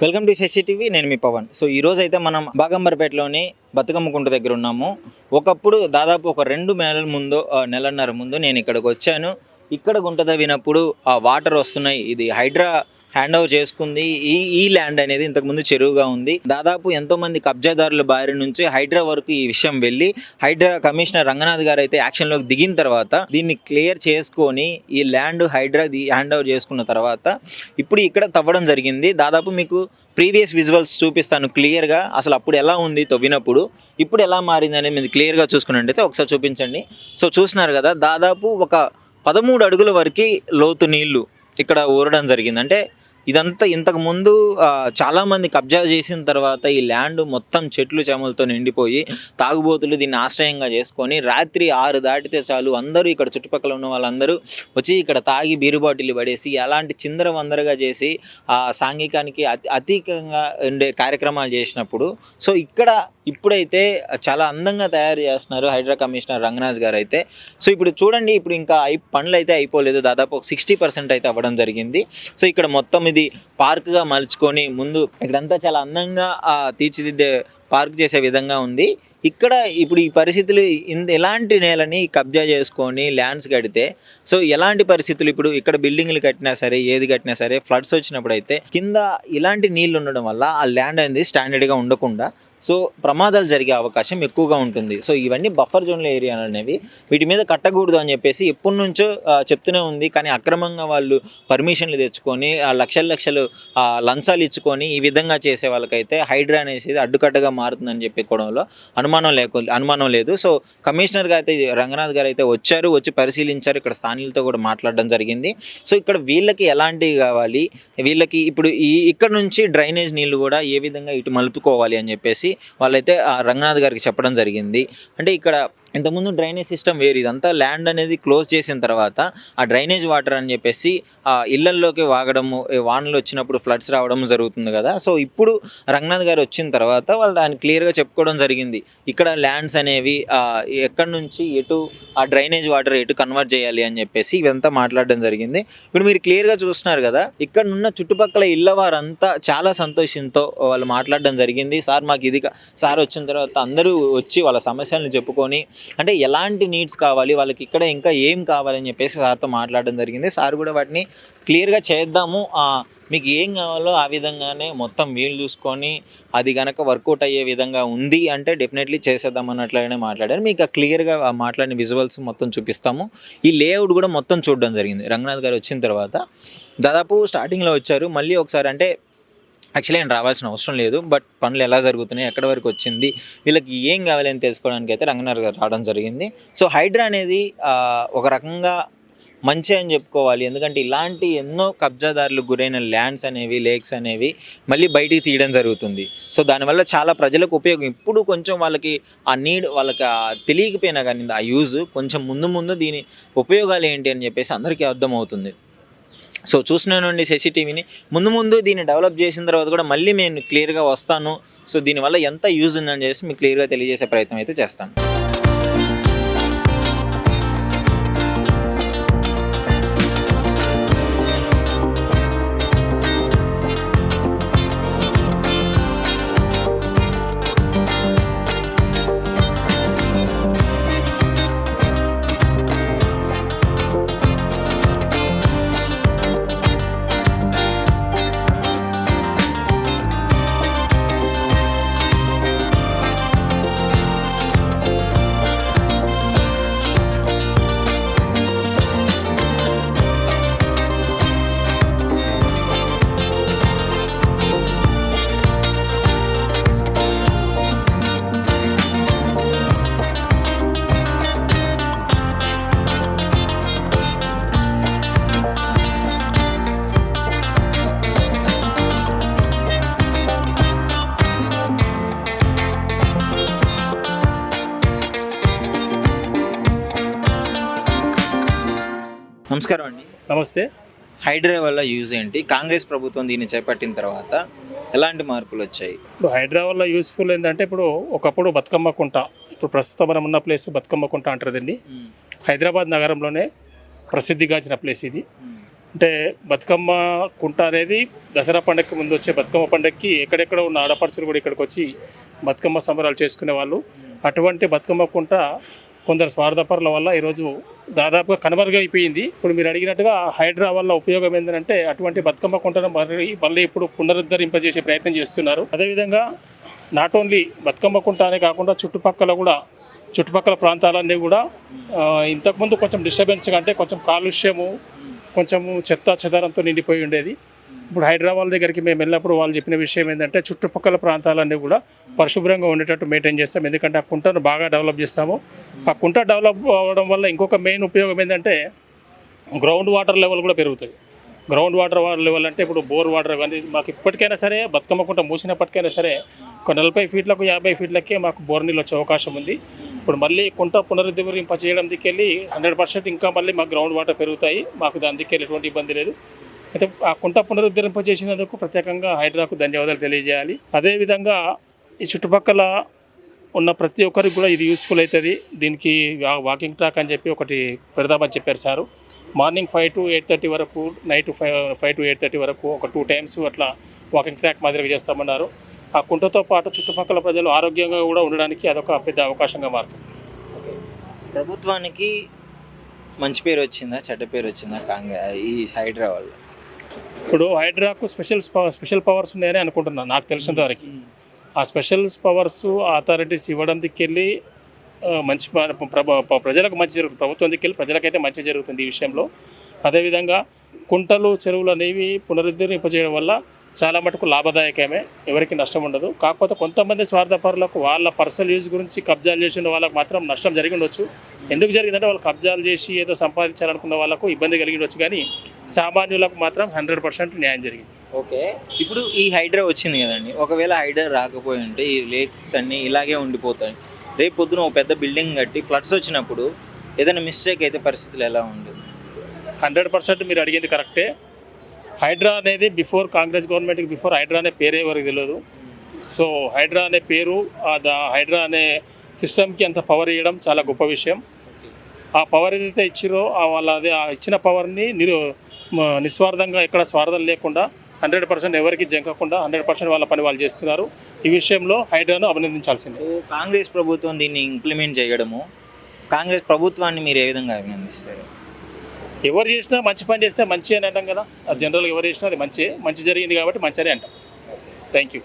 Welcome to Shashi TV. నేను మీ Pawan. So ఈ రోజు అయితే మనం బాగంబర్పేటలోని బతుకమ్మ కుంట దగ్గర ఉన్నాము. ఒకప్పుడు దాదాపు ఒక 2 నెలల ముందు నెలన్నర ముందు నేను ఇక్కడికి వచ్చాను. ఇక్కడ గుంట తవ్వినప్పుడు ఆ వాటర్ వస్తున్నాయి. ఇది హైడ్రా హ్యాండ్ ఓవర్ చేసుకుంది. ఈ ల్యాండ్ అనేది ఇంతకుముందు చెరువుగా ఉంది. దాదాపు ఎంతోమంది కబ్జాదారుల బారి నుంచి హైడ్రా వరకు ఈ విషయం వెళ్ళి హైడ్రా కమిషనర్ రంగనాథ్ గారు అయితే యాక్షన్లోకి దిగిన తర్వాత దీన్ని క్లియర్ చేసుకొని ఈ ల్యాండ్ హైడ్రా హ్యాండ్ ఓవర్ చేసుకున్న తర్వాత ఇప్పుడు ఇక్కడ తవ్వడం జరిగింది. దాదాపు మీకు ప్రీవియస్ విజువల్స్ చూపిస్తాను క్లియర్గా. అసలు అప్పుడు ఎలా ఉంది తవ్వినప్పుడు, ఇప్పుడు ఎలా మారింది అనేది మీరు క్లియర్గా చూసుకున్నట్టయితే ఒకసారి చూపించండి. సో చూస్తున్నారు కదా, దాదాపు ఒక 13 అడుగుల వరకు లోతు నీళ్లు ఇక్కడ ఊరడం జరిగింది. అంటే ఇదంతా ఇంతకు ముందు చాలామంది కబ్జా చేసిన తర్వాత ఈ ల్యాండ్ మొత్తం చెట్లు చేమలతో నిండిపోయి తాగుబోతులు దీన్ని ఆశ్రయంగా చేసుకొని రాత్రి 6 దాటితే చాలు అందరూ ఇక్కడ చుట్టుపక్కల ఉన్న వాళ్ళందరూ వచ్చి ఇక్కడ తాగి బీరు బాటిల్ పడేసి అలాంటి చిందరవందరగా చేసి సాంఘికానికి అతీతంగా ఉండే కార్యక్రమాలు చేసినప్పుడు సో ఇక్కడ ఇప్పుడైతే చాలా అందంగా తయారు చేస్తున్నారు హైడ్రా కమిషనర్ రంగనాథ్ గారు అయితే. సో ఇప్పుడు చూడండి, ఇప్పుడు ఇంకా పనులు అయితే అయిపోలేదు. దాదాపు 60% అయితే అవ్వడం జరిగింది. సో ఇక్కడ మొత్తం ఇది పార్క్గా మలుచుకొని ముందు ఇక్కడంతా చాలా అందంగా తీర్చిదిద్దే పార్క్ చేసే విధంగా ఉంది. ఇక్కడ ఇప్పుడు ఈ పరిస్థితులు ఎలాంటి నేలని కబ్జా చేసుకొని ల్యాండ్స్ కడితే సో ఎలాంటి పరిస్థితులు ఇప్పుడు ఇక్కడ బిల్డింగ్లు కట్టినా సరే ఏది కట్టినా సరే ఫ్లడ్స్ వచ్చినప్పుడు అయితే కింద ఇలాంటి నీళ్ళు ఉండడం వల్ల ఆ ల్యాండ్ అనేది స్టాండర్డ్గా ఉండకుండా సో ప్రమాదాలు జరిగే అవకాశం ఎక్కువగా ఉంటుంది. సో ఇవన్నీ బఫర్ జోన్ల ఏరియాలు అనేవి, వీటి మీద కట్టకూడదు అని చెప్పేసి ఎప్పటి నుంచో చెప్తూనే ఉంది. కానీ అక్రమంగా వాళ్ళు పర్మిషన్లు తెచ్చుకొని లక్షలు లంచాలు ఇచ్చుకొని ఈ విధంగా చేసే వాళ్ళకైతే హైడ్రా అనేసి అడ్డుకట్టగా మారుతుందని చెప్పుకోవడంలో అనుమానం లేదు. సో కమిషనర్ గారు అయితే రంగనాథ్ గారు అయితే వచ్చి పరిశీలించారు. ఇక్కడ స్థానికులతో కూడా మాట్లాడడం జరిగింది. సో ఇక్కడ వీళ్ళకి ఎలాంటివి కావాలి, వీళ్ళకి ఇప్పుడు ఇక్కడ నుంచి డ్రైనేజ్ నీళ్లు కూడా ఏ విధంగా ఇటు మలుపుకోవాలి అని చెప్పేసి వాళ్ళైతే రంగనాథ్ గారికి చెప్పడం జరిగింది. అంటే ఇక్కడ ఇంతకుముందు డ్రైనేజ్ సిస్టమ్ వేరు, ఇదంతా ల్యాండ్ అనేది క్లోజ్ చేసిన తర్వాత ఆ డ్రైనేజ్ వాటర్ అని చెప్పేసి ఇళ్లల్లోకి వాగడము, వానలు వచ్చినప్పుడు ఫ్లడ్స్ రావడం జరుగుతుంది కదా. సో ఇప్పుడు రంగనాథ్ గారు వచ్చిన తర్వాత వాళ్ళు ఆయన క్లియర్గా చెప్పుకోవడం జరిగింది. ఇక్కడ ల్యాండ్స్ అనేవి ఎక్కడి నుంచి ఎటు ఆ డ్రైనేజ్ వాటర్ ఎటు కన్వర్ట్ చేయాలి అని చెప్పేసి ఇవంతా మాట్లాడడం జరిగింది. ఇప్పుడు మీరు క్లియర్గా చూస్తున్నారు కదా, ఇక్కడ ఉన్న చుట్టుపక్కల ఇళ్ళ వారంతా చాలా సంతోషంతో వాళ్ళు మాట్లాడడం జరిగింది. మాకు ఇది సార్ వచ్చిన తర్వాత అందరూ వచ్చి వాళ్ళ సమస్యలను చెప్పుకొని అంటే ఎలాంటి నీడ్స్ కావాలి వాళ్ళకి, ఇక్కడ ఇంకా ఏం కావాలని చెప్పేసి సార్తో మాట్లాడడం జరిగింది. సార్ కూడా వాటిని క్లియర్గా చేద్దాము, మీకు ఏం కావాలో ఆ విధంగానే మొత్తం వీలు చూసుకొని అది కనుక వర్కౌట్ అయ్యే విధంగా ఉంది అంటే డెఫినెట్లీ చేసేద్దాం అన్నట్లనే మాట్లాడారు. మీకు క్లియర్గా మాట్లాడిన విజువల్స్ మొత్తం చూపిస్తాము. ఈ లేఅవుట్ కూడా మొత్తం చూడడం జరిగింది. రంగనాథ్ గారు వచ్చిన తర్వాత దాదాపు స్టార్టింగ్లో వచ్చారు, మళ్ళీ ఒకసారి అంటే యాక్చువల్లీ నేను రావాల్సిన అవసరం లేదు, బట్ పనులు ఎలా జరుగుతున్నాయి, ఎక్కడి వరకు వచ్చింది, వీళ్ళకి ఏం కావాలని తెలుసుకోవడానికి అయితే రంగనాథ్ గారు రావడం జరిగింది. సో హైడ్రా అనేది ఒక రకంగా మంచి అని చెప్పుకోవాలి. ఎందుకంటే ఇలాంటి ఎన్నో కబ్జాదారులకు గురైన ల్యాండ్స్ అనేవి, లేక్స్ అనేవి మళ్ళీ బయటికి తీయడం జరుగుతుంది. సో దానివల్ల చాలా ప్రజలకు ఉపయోగం. ఇప్పుడు కొంచెం వాళ్ళకి ఆ నీడ్ వాళ్ళకి తెలియకపోయినా కానీ ఆ యూజ్ కొంచెం ముందు దీని ఉపయోగాలు ఏంటి అని చెప్పేసి అందరికీ అర్థమవుతుంది. సో చూస్తున్నానండి శశి టీవీని. ముందు దీన్ని డెవలప్ చేసిన తర్వాత కూడా మళ్ళీ నేను క్లియర్గా వస్తాను. సో దీనివల్ల ఎంత యూజ్ ఉందని చెప్పేసి మీకు క్లియర్గా తెలియజేసే ప్రయత్నం అయితే చేస్తాను. నమస్కారం అండి. నమస్తే. హైడ్రా వల్ల యూజ్ ఏంటి? కాంగ్రెస్ ప్రభుత్వం దీన్ని చేపట్టిన తర్వాత ఎలాంటి మార్పులు వచ్చాయి? ఇప్పుడు హైడ్రా వల్ల యూస్ఫుల్ ఏంటంటే, ఇప్పుడు ఒకప్పుడు బతుకమ్మ కుంట, ఇప్పుడు ప్రస్తుతం మనం ఉన్న ప్లేస్ బతుకమ్మ కుంట అంటారు. దీన్ని హైదరాబాద్ నగరంలోనే ప్రసిద్ధిగాంచిన ప్లేస్ ఇది. అంటే బతుకమ్మ కుంట అనేది దసరా పండగకి ముందు వచ్చే బతుకమ్మ పండగకి ఎక్కడెక్కడ ఉన్న ఆడపడుచులు కూడా ఇక్కడికి వచ్చి బతుకమ్మ సంబరాలు చేసుకునే వాళ్ళు. అటువంటి బతుకమ్మ కుంట కొందరు స్వార్థపరుల వల్ల ఈరోజు దాదాపుగా కనుమరుగైపోయింది. ఇప్పుడు మీరు అడిగినట్టుగా హైడ్రా వల్ల ఉపయోగం ఏంటంటే అటువంటి బతుకమ్మ కుంటను మళ్ళీ ఇప్పుడు పునరుద్ధరింపజేసే ప్రయత్నం చేస్తున్నారు. అదేవిధంగా నాట్ ఓన్లీ బతుకమ్మ కుంట అనే కాకుండా చుట్టుపక్కల ప్రాంతాలన్నీ కూడా ఇంతకుముందు కొంచెం డిస్టర్బెన్స్గా అంటే కొంచెం కాలుష్యము, కొంచెము చెత్త చెదారంతో నిండిపోయి ఉండేది. ఇప్పుడు హైదరాబాద్ దగ్గరికి మేము వెళ్ళినప్పుడు వాళ్ళు చెప్పిన విషయం ఏంటంటే చుట్టుపక్కల ప్రాంతాలన్నీ కూడా పరిశుభ్రంగా ఉండేటట్టు మెయింటైన్ చేస్తాం. ఎందుకంటే ఆ కుంటను బాగా డెవలప్ చేస్తాము. ఆ కుంట డెవలప్ అవ్వడం వల్ల ఇంకొక మెయిన్ ఉపయోగం ఏంటంటే గ్రౌండ్ వాటర్ లెవెల్ కూడా పెరుగుతుంది. గ్రౌండ్ వాటర్ లెవెల్ అంటే ఇప్పుడు బోర్ వాటర్ కానీ మాకు ఇప్పటికైనా సరే బతుకమ్మ కుంట మూసినప్పటికైనా సరే ఒక 40 ఫీట్లకు 50 ఫీట్లకే మాకు బోర్ నీళ్ళు వచ్చే అవకాశం ఉంది. ఇప్పుడు మళ్ళీ కుంట పునరుద్ధరింప చేయడం దిక్కెళ్ళి 100% ఇంకా మళ్ళీ మాకు గ్రౌండ్ వాటర్ పెరుగుతాయి. మాకు దాని దిక్కెళ్ళి ఎటువంటి ఇబ్బంది లేదు. అయితే ఆ కుంట పునరుద్ధరింప చేసినందుకు ప్రత్యేకంగా హైడ్రాకు ధన్యవాదాలు తెలియజేయాలి. అదేవిధంగా ఈ చుట్టుపక్కల ఉన్న ప్రతి ఒక్కరికి కూడా ఇది యూస్ఫుల్ అవుతుంది. దీనికి వాకింగ్ ట్రాక్ అని చెప్పి ఒకటి పెడదామని చెప్పారు సారు. మార్నింగ్ 5 to 8:30 వరకు, నైట్ 5 to 8:30 వరకు ఒక 2 times అట్లా వాకింగ్ ట్రాక్ మాదిరిగా చేస్తామన్నారు. ఆ కుంటతో పాటు చుట్టుపక్కల ప్రజలు ఆరోగ్యంగా కూడా ఉండడానికి అదొక పెద్ద అవకాశంగా మారుతుంది. ప్రభుత్వానికి మంచి పేరు వచ్చిందా, చెడ్డ పేరు వచ్చిందా ఈ హైడ్రా వల్ల? ఇప్పుడు హైడ్రాకు స్పెషల్ పవర్స్ ఉన్నాయని అనుకుంటున్నాను నాకు తెలిసినంత వరకు. ఆ స్పెషల్ పవర్స్ అథారిటీస్ ఇవ్వడం దిక్కెళ్ళి మంచి ప్రజలకు మంచి జరుగుతుంది. ప్రభుత్వం దిక్కెళ్ళి ప్రజలకైతే మంచి జరుగుతుంది ఈ విషయంలో. అదేవిధంగా కుంటలు, చెరువులు అనేవి పునరుద్ధరింపజేయడం వల్ల చాలా మటుకు లాభదాయకమే, ఎవరికి నష్టం ఉండదు. కాకపోతే కొంతమంది స్వార్థపరులకు వాళ్ళ పర్సనల్ యూజ్ గురించి కబ్జాలు చేసిన వాళ్ళకు మాత్రం నష్టం జరిగి ఉండొచ్చు. ఎందుకు జరిగిందంటే వాళ్ళు కబ్జాలు చేసి ఏదో సంపాదించాలనుకున్న వాళ్ళకు ఇబ్బంది కలిగి ఉండొచ్చు, కానీ సామాన్యులకు మాత్రం 100% న్యాయం జరిగింది. ఓకే, ఇప్పుడు ఈ హైడ్రా వచ్చింది కదండి, ఒకవేళ హైడ్రా రాకపోయి ఉంటే ఈ లేక్స్ అన్నీ ఇలాగే ఉండిపోతాయి. రేపు పొద్దున ఒక పెద్ద బిల్డింగ్ కట్టి ఫ్లడ్స్ వచ్చినప్పుడు ఏదైనా మిస్టేక్ అయితే పరిస్థితులు ఎలా ఉంటుంది? 100% మీరు అడిగింది కరెక్టే. హైడ్రా అనేది కాంగ్రెస్ గవర్నమెంట్కి బిఫోర్ హైడ్రా అనే పేరే ఎవరికి తెలియదు. సో హైడ్రా అనే పేరు, హైడ్రా అనే సిస్టమ్కి అంత పవర్ ఇవ్వడం చాలా గొప్ప విషయం. ఆ పవర్ ఏదైతే ఇచ్చిరో ఆ ఇచ్చిన పవర్ని నిస్వార్థంగా ఎక్కడ స్వార్థం లేకుండా 100% ఎవరికి జంకకుండా 100% వాళ్ళ పని వాళ్ళు చేస్తున్నారు. ఈ విషయంలో హైడ్రాను అభినందించాల్సిందే. కాంగ్రెస్ ప్రభుత్వం దీన్ని ఇంప్లిమెంట్ చేయడము, కాంగ్రెస్ ప్రభుత్వాన్ని మీరు ఏ విధంగా అభినందిస్తారు? ఎవరు చేసినా మంచి పని చేస్తే మంచి అని అంటాం కదా. అది జనరల్గా ఎవరు చేసినా అది మంచి జరిగింది కాబట్టి మంచి అని అంటాం. Thank you.